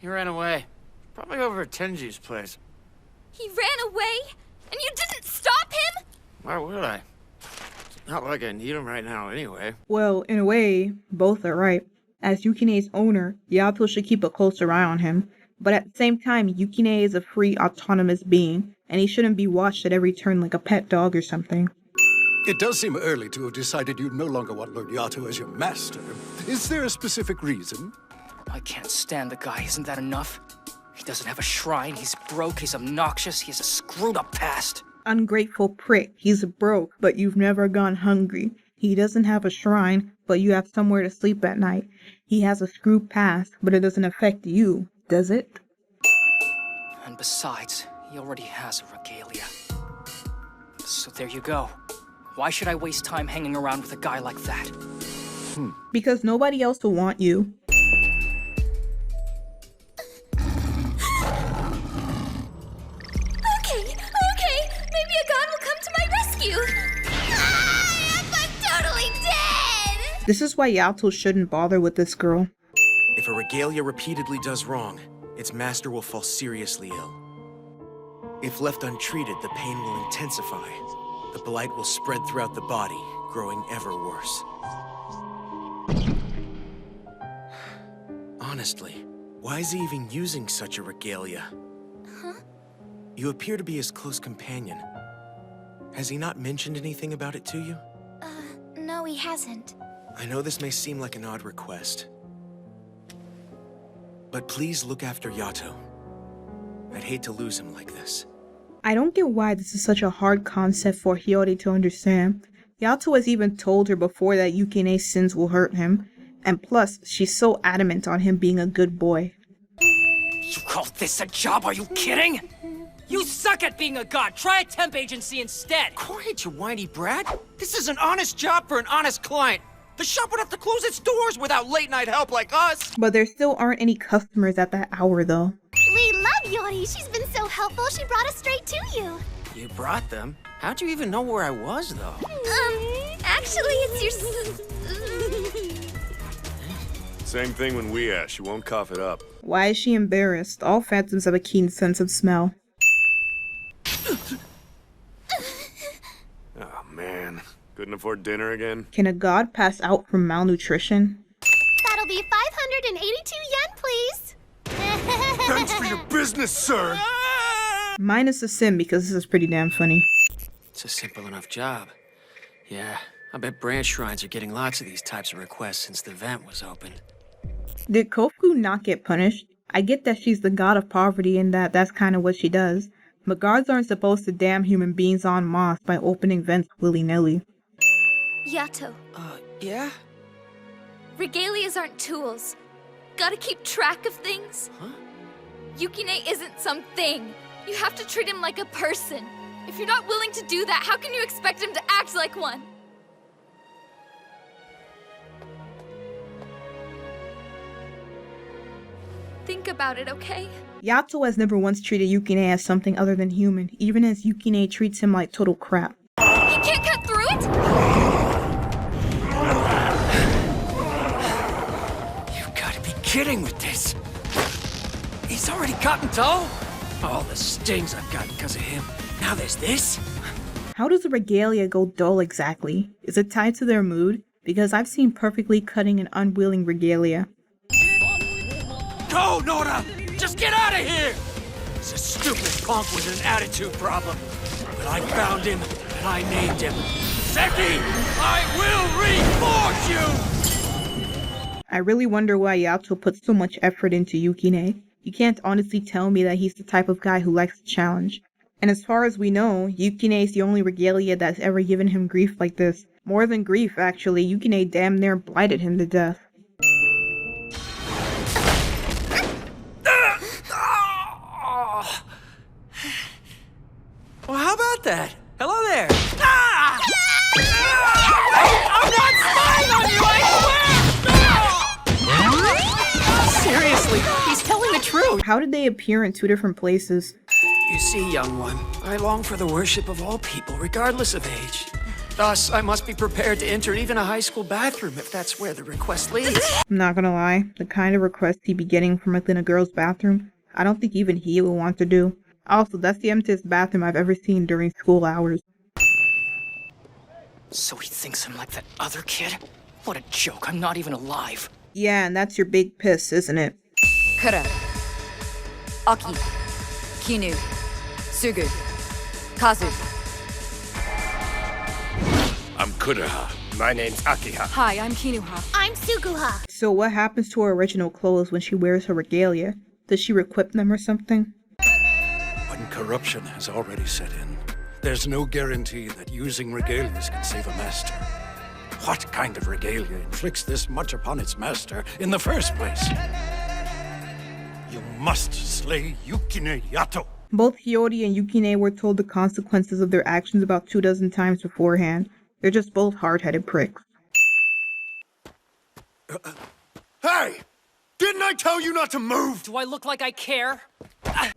He ran away. Probably over at Tenji's place. He ran away? And you didn't stop him? Why would I? It's not like I need him right now anyway. Well, in a way, both are right. As Yukine's owner, Yato should keep a closer eye on him. But at the same time, Yukine is a free, autonomous being, and he shouldn't be watched at every turn like a pet dog or something. It does seem early to have decided you no longer want Lord Yato as your master. Is there a specific reason? I can't stand the guy, isn't that enough? He doesn't have a shrine, he's broke, he's obnoxious, he has a screwed up past. Ungrateful prick, he's broke, but you've never gone hungry. He doesn't have a shrine, but you have somewhere to sleep at night. He has a screwed past, but it doesn't affect you, does it? And besides, he already has a regalia. So there you go. Why should I waste time hanging around with a guy like that? Because nobody else will want you. Okay, maybe a god will come to my rescue. I'm totally dead! This is why Yato shouldn't bother with this girl. If a regalia repeatedly does wrong, its master will fall seriously ill. If left untreated, the pain will intensify. The blight will spread throughout the body, growing ever worse. Honestly, why is he even using such a regalia? Huh? You appear to be his close companion. Has he not mentioned anything about it to you? No, he hasn't. I know this may seem like an odd request, but please look after Yato. I'd hate to lose him like this. I don't get why this is such a hard concept for Hiyori to understand. Yato has even told her before that Yukine's sins will hurt him, and plus, she's so adamant on him being a good boy. You call this a job? Are you kidding? You suck at being a god. Try a temp agency instead. Quiet, you whiny brat. This is an honest job for an honest client. The shop would have to close its doors without late-night help like us. But there still aren't any customers at that hour though. We love Yori. She's been so helpful. She brought us straight to you. You brought them? How'd you even know where I was, though? Actually, it's your... Same thing when we ask. She won't cough it up. Why is she embarrassed? All phantoms have a keen sense of smell. Oh, man. Couldn't afford dinner again? Can a god pass out from malnutrition? That'll be 582 yen, please. Thanks for your business, sir! Minus the sim, because this is pretty damn funny. It's a simple enough job. Yeah, I bet branch shrines are getting lots of these types of requests since the vent was opened. Did Kofuku not get punished? I get that she's the god of poverty and that's kind of what she does, but gods aren't supposed to damn human beings en masse by opening vents willy-nilly. Yato, Yeah? regalias aren't tools. Gotta keep track of things. Huh? Yukine isn't some thing. You have to treat him like a person. If you're not willing to do that, how can you expect him to act like one? Think about it, okay? Yato has never once treated Yukine as something other than human, even as Yukine treats him like total crap. He can't cut through it? You gotta be kidding with this. He's already gotten dough? All the stings I've gotten because of him. Now there's this? How does a regalia go dull exactly? Is it tied to their mood? Because I've seen perfectly cutting and unwilling regalia. Go, Nora! Just get out of here! He's a stupid punk with an attitude problem. But I found him, and I named him. Seki! I will reinforce you! I really wonder why Yato puts so much effort into Yukine. You can't honestly tell me that he's the type of guy who likes a challenge. And as far as we know, Yukine is the only regalia that's ever given him grief like this. More than grief, actually, Yukine damn near blighted him to death. Well, how about that? Hello there! Ah! I'm not spying on you, I swear! Seriously, he's telling the truth. How did they appear in two different places? You see, young one, I long for the worship of all people, regardless of age. Thus, I must be prepared to enter even a high school bathroom if that's where the request leads. I'm not gonna lie, the kind of request he'd be getting from within a girl's bathroom, I don't think even he would want to do. Also, that's the emptiest bathroom I've ever seen during school hours. So he thinks I'm like that other kid? What a joke, I'm not even alive. Yeah, and that's your big piss, isn't it? Kura, Aki, Kinu, Sugu, Kazu. I'm Kudaha. My name's Akiha. Hi, I'm Kinuha. I'm Suguha. So what happens to her original clothes when she wears her regalia? Does she requip them or something? When corruption has already set in, there's no guarantee that using regalias can save a master. What kind of regalia inflicts this much upon its master in the first place? You must slay Yukine Yato. Both Hiyori and Yukine were told the consequences of their actions about 24 times beforehand. They're just both hard-headed pricks. Hey! Didn't I tell you not to move? Do I look like I care?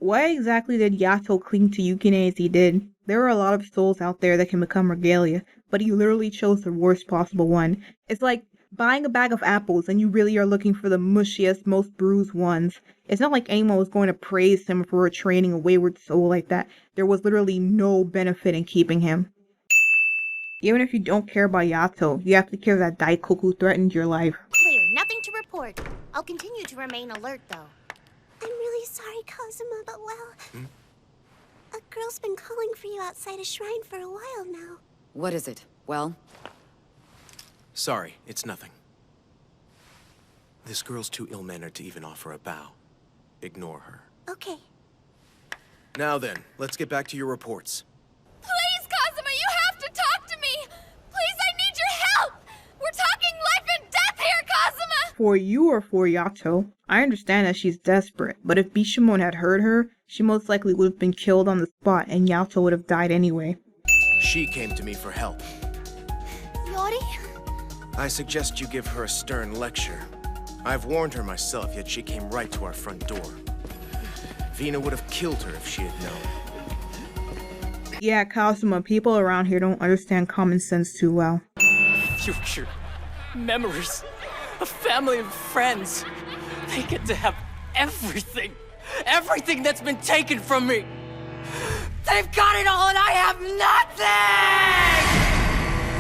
Why exactly did Yato cling to Yukine as he did? There are a lot of souls out there that can become regalia, but he literally chose the worst possible one. It's like buying a bag of apples and you really are looking for the mushiest, most bruised ones. It's not like anyone was going to praise him for training a wayward soul like that. There was literally no benefit in keeping him. Even if you don't care about Yato, you have to care that Daikoku threatened your life. Clear, nothing to report. I'll continue to remain alert, though. I'm really sorry, Kazuma, but well... A girl's been calling for you outside a shrine for a while now. What is it? Well? Sorry, it's nothing. This girl's too ill-mannered to even offer a bow. Ignore her. Okay. Now then, let's get back to your reports. Please, Kazuma, you have to talk to me! Please, I need your help! We're talking life and death here, Kazuma! For you or for Yato, I understand that she's desperate, but if Bishamon had heard her, she most likely would have been killed on the spot and Yato would have died anyway. She came to me for help. Yori? I suggest you give her a stern lecture. I've warned her myself, yet she came right to our front door. Vina would have killed her if she had known. Yeah, Kazuma, people around here don't understand common sense too well. Future. Memories. A family of friends. They get to have everything. Everything that's been taken from me. They've got it all and I have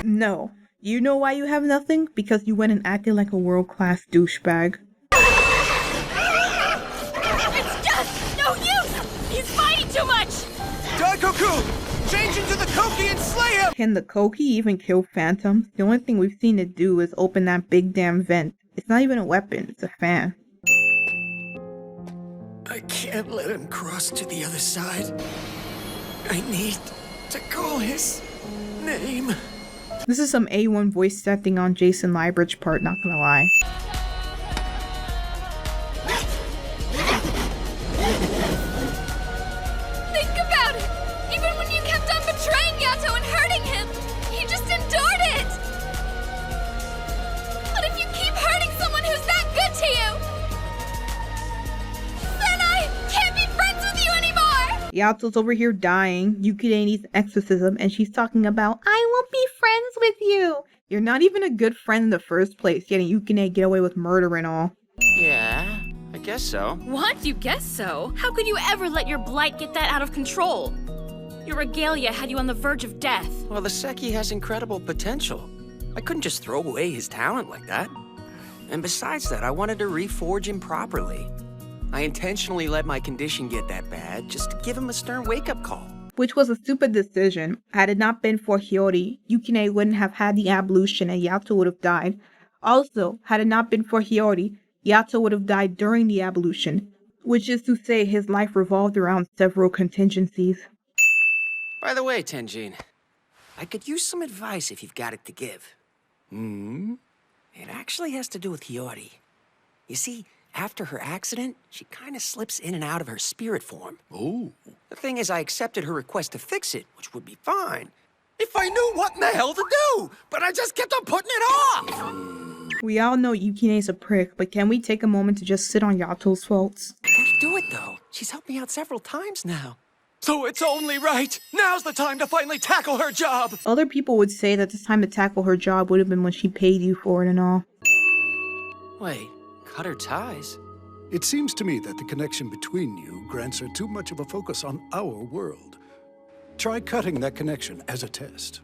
nothing! No. You know why you have nothing? Because you went and acted like a world-class douchebag. It's just no use! He's fighting too much! Daikoku! Change into the Koki and slay him! Can the Koki even kill phantoms? The only thing we've seen it do is open that big damn vent. It's not even a weapon, it's a fan. I can't let him cross to the other side. I need to call his name. This is some A1 voice setting on Jason Liebridge's part, not gonna lie. Think about it! Even when you kept on betraying Yato and hurting him, he just endured it! But if you keep hurting someone who's that good to you, then I can't be friends with you anymore! Yato's over here dying, Yukine needs exorcism, and she's talking about, I won't be friends with you! You're not even a good friend in the first place, yet Yukine get away with murder and all. Yeah, I guess so. What? You guess so? How could you ever let your blight get that out of control? Your regalia had you on the verge of death. Well, the Seki has incredible potential. I couldn't just throw away his talent like that. And besides that, I wanted to reforge him properly. I intentionally let my condition get that bad just to give him a stern wake-up call. Which was a stupid decision. Had it not been for Hiyori, Yukine wouldn't have had the ablution and Yato would have died. Also, had it not been for Hiyori, Yato would have died during the ablution, which is to say his life revolved around several contingencies. By the way, Tenjin, I could use some advice if you've got it to give. It actually has to do with Hiyori. You see, after her accident, she kind of slips in and out of her spirit form. Oh. The thing is, I accepted her request to fix it, which would be fine. If I knew what in the hell to do, but I just kept on putting it off! We all know Yukine's a prick, but can we take a moment to just sit on Yato's faults? I gotta do it, though. She's helped me out several times now. So it's only right. Now's the time to finally tackle her job. Other people would say that the time to tackle her job would have been when she paid you for it and all. Wait, cut her ties? It seems to me that the connection between you grants her too much of a focus on our world. Try cutting that connection as a test.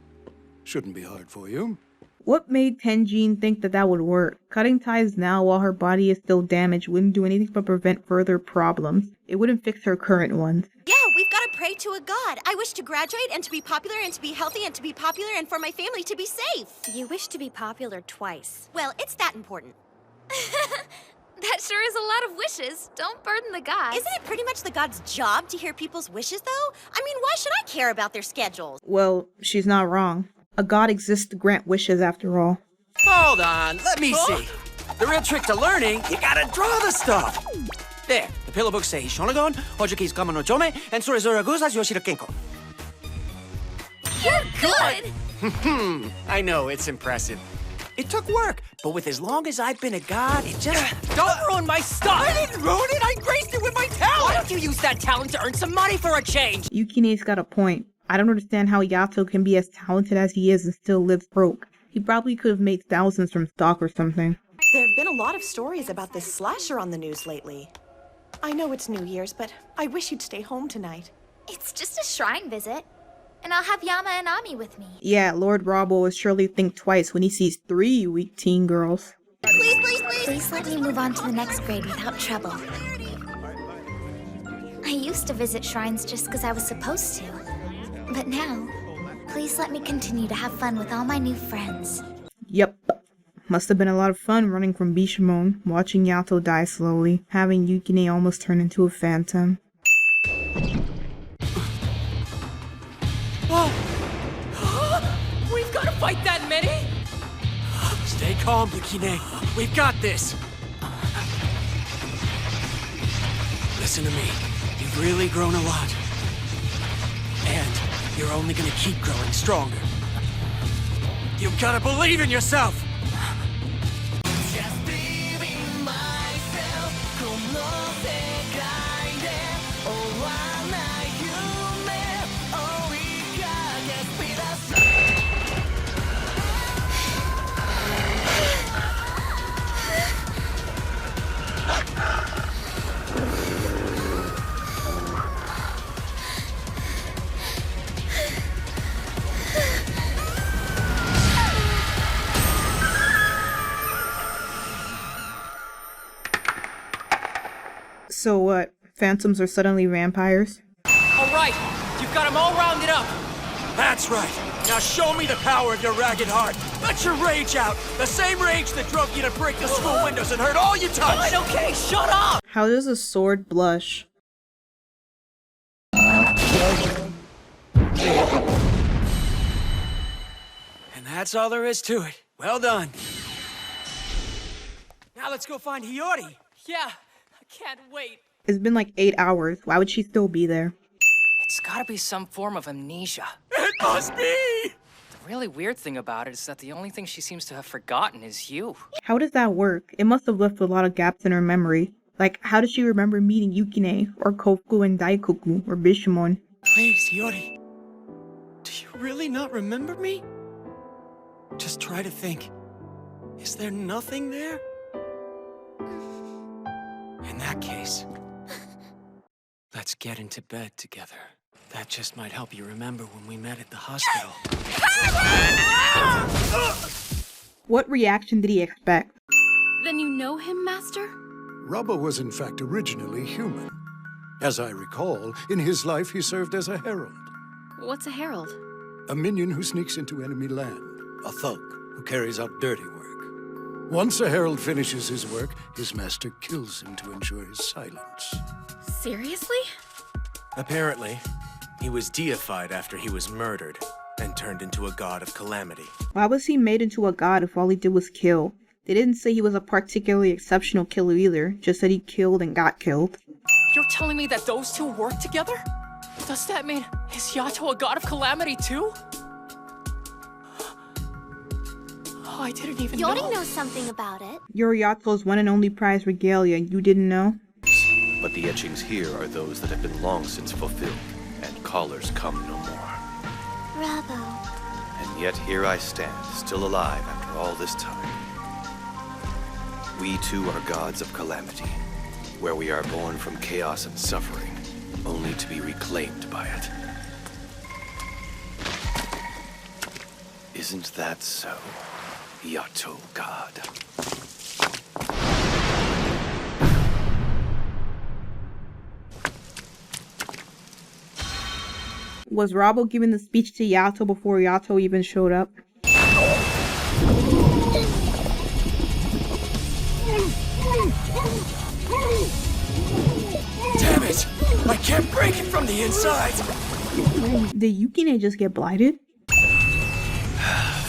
Shouldn't be hard for you. What made Tenjin think that that would work? Cutting ties now while her body is still damaged wouldn't do anything but prevent further problems. It wouldn't fix her current ones. Yeah, we've got to pray to a god. I wish to graduate and to be popular and to be healthy and to be popular and for my family to be safe. You wish to be popular twice. Well, it's that important. That sure is a lot of wishes. Don't burden the gods. Isn't it pretty much the god's job to hear people's wishes, though? I mean, why should I care about their schedules? Well, she's not wrong. A god exists to grant wishes after all. Hold on, let me see. The real trick to learning, you gotta draw the stuff. There, the pillow book says Shonagon, Hojuki's Kama no Chome, and Sorezora Gusa's Yoshida Kenko. You're good! I know, it's impressive. It took work, but with as long as I've been a god, it just... Don't ruin my stuff! I didn't ruin it, I graced it with my talent! Why don't you use that talent to earn some money for a change? Yukine's got a point. I don't understand how Yato can be as talented as he is and still lives broke. He probably could have made thousands from stock or something. There have been a lot of stories about this slasher on the news lately. I know it's New Year's, but I wish you'd stay home tonight. It's just a shrine visit. And I'll have Yama and Ami with me. Yeah, Lord Robbo will surely think twice when he sees 3 weak teen girls. Please, please, please! Please let me move on to the next grade without trouble. I used to visit shrines just because I was supposed to. But now, please let me continue to have fun with all my new friends. Yep. Must have been a lot of fun running from Bishamon, watching Yato die slowly, having Yukine almost turn into a phantom. We've got to fight that many? Stay calm, Yukine. We've got this. Listen to me. You've really grown a lot. And you're only gonna keep growing stronger. You've gotta believe in yourself! So what? Phantoms are suddenly vampires? All right, you've got them all rounded up. That's right. Now show me the power of your ragged heart. Let your rage out. The same rage that drove you to break the school windows and hurt all you touched. Okay, shut up! How does a sword blush? And that's all there is to it. Well done. Now let's go find Hiyori. Yeah, I can't wait. It's been like 8 hours. Why would she still be there? It's gotta be some form of amnesia. It must be! The really weird thing about it is that the only thing she seems to have forgotten is you. How does that work? It must have left a lot of gaps in her memory. Like, how does she remember meeting Yukine, or Kofuku and Daikoku, or Bishamon? Please, Hiyori. Do you really not remember me? Just try to think. Is there nothing there? In that case, let's get into bed together. That just might help you remember when we met at the hospital. What reaction did he expect? Then you know him, Master? Robbo was in fact originally human. As I recall, in his life he served as a herald. What's a herald? A minion who sneaks into enemy land. A thug who carries out dirty work. Once a herald finishes his work, his master kills him to ensure his silence. Seriously? Apparently, he was deified after he was murdered and turned into a god of calamity. Why was he made into a god if all he did was kill? They didn't say he was a particularly exceptional killer either, just that he killed and got killed. You're telling me that those two work together? Does that mean, is Yato a god of calamity too? Oh, I didn't even know. Yori knows something about it. You're Yato's one and only prize regalia, you didn't know? But the etchings here are those that have been long since fulfilled, and callers come no more. Bravo. And yet here I stand, still alive after all this time. We too are gods of calamity, where we are born from chaos and suffering, only to be reclaimed by it. Isn't that so, Yato God? Was Rabo giving the speech to Yato before Yato even showed up? Damn it! I can't break it from the inside! Did Yukine just get blighted?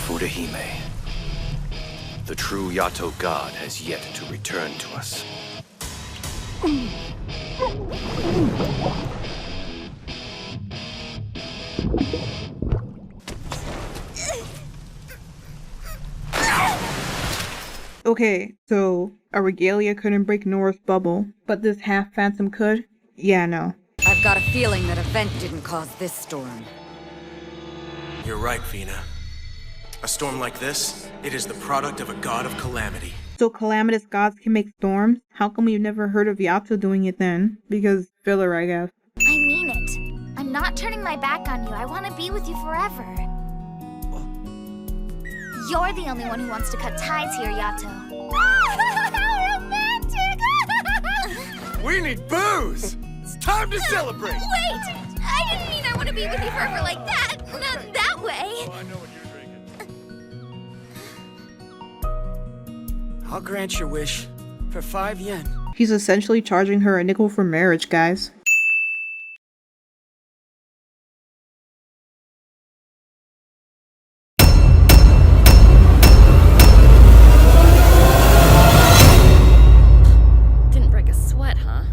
Furahime. The true Yato God has yet to return to us. Okay, so a regalia couldn't break Nora's bubble, but this half-phantom could? Yeah, no. I've got a feeling that event didn't cause this storm. You're right, Vina. A storm like this, it is the product of a god of calamity. So calamitous gods can make storms? How come we've never heard of Yato doing it then? Because filler, I guess. I mean it. I'm not turning my back on you. I want to be with you forever. You're the only one who wants to cut ties here, Yato. How romantic! We need booze! It's time to celebrate! Wait! I didn't mean I want to be with you forever like that. Not that way. I know what you're drinking. I'll grant your wish for 5 yen. He's essentially charging her a nickel for marriage, guys. Didn't break a sweat, huh?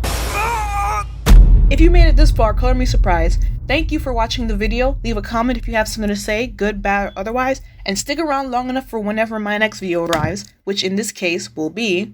If you made it this far, color me surprised. Thank you for watching the video. Leave a comment if you have something to say, good, bad, or otherwise, and stick around long enough for whenever my next video arrives, which in this case will be